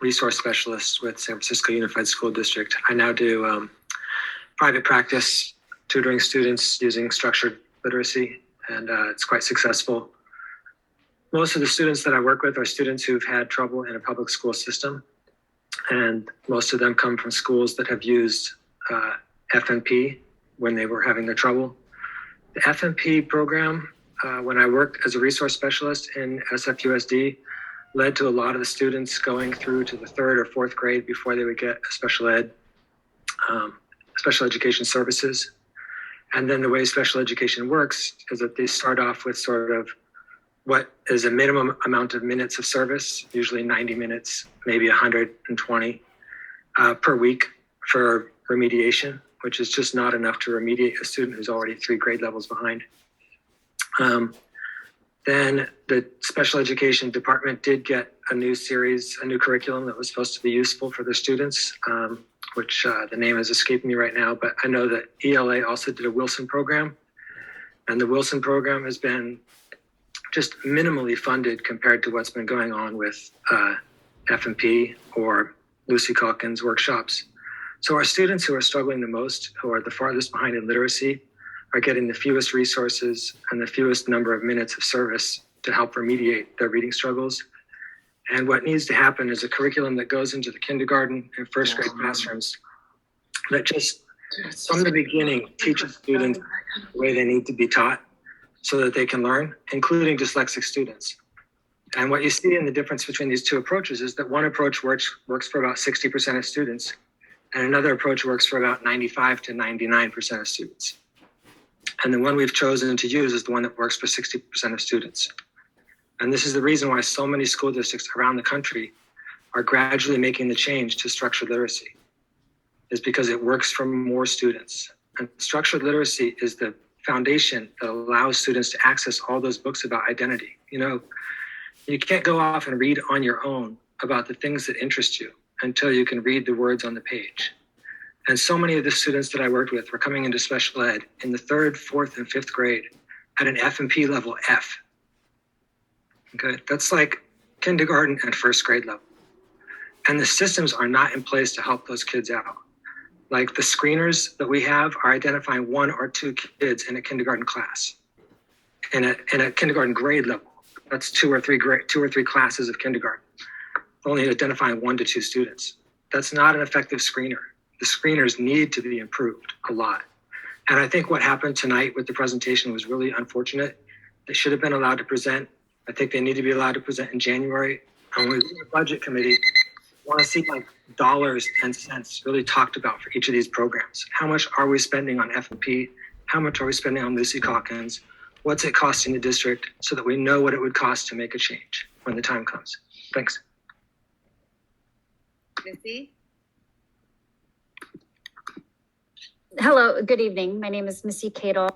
resource specialist with San Francisco Unified School District. I now do private practice tutoring students using structured literacy, and it's quite successful. Most of the students that I work with are students who've had trouble in a public school system, and most of them come from schools that have used FMP when they were having their trouble. The FMP program, when I worked as a resource specialist in SFUSD, led to a lot of the students going through to the 3rd or 4th grade before they would get a special education services. And then the way special education works is that they start off with sort of what is a minimum amount of minutes of service, usually 90 minutes, maybe 120 per week for remediation, which is just not enough to remediate a student who's already 3 grade levels behind. Then the special education department did get a new curriculum that was supposed to be useful for their students, which the name is escaping me right now, but I know that ELA also did a Wilson program, and the Wilson program has been just minimally funded compared to what's been going on with FMP or Lucy Calkins workshops. So our students who are struggling the most, who are the farthest behind in literacy, are getting the fewest resources and the fewest number of minutes of service to help remediate their reading struggles. And what needs to happen is a curriculum that goes into the kindergarten and 1st grade classrooms that just, from the beginning, teaches students the way they need to be taught so that they can learn, including dyslexic students. And what you see in the difference between these two approaches is that one approach works for about 60% of students, and another approach works for about 95 to 99% of students. And the one we've chosen to use is the one that works for 60% of students. And this is the reason why so many school districts around the country are gradually making the change to structured literacy, is because it works for more students. And structured literacy is the foundation that allows students to access all those books about identity. You know, you can't go off and read on your own about the things that interest you until you can read the words on the page. And so many of the students that I worked with were coming into special ed in the 3rd, 4th, and 5th grade at an FMP level F. Okay, that's like kindergarten and 1st grade level. And the systems are not in place to help those kids out. Like the screeners that we have are identifying 1 or 2 kids in a kindergarten class, in a kindergarten grade level. That's 2 or 3 classes of kindergarten, only identifying 1 to 2 students. That's not an effective screener. The screeners need to be improved a lot. And I think what happened tonight with the presentation was really unfortunate. They should have been allowed to present. I think they need to be allowed to present in January. And when we do the budget committee, we want to see like dollars and cents really talked about for each of these programs. How much are we spending on FMP? How much are we spending on Lucy Calkins? What's it costing the district, so that we know what it would cost to make a change when the time comes. Thanks. Missy? Hello, good evening. My name is Missy Cadle.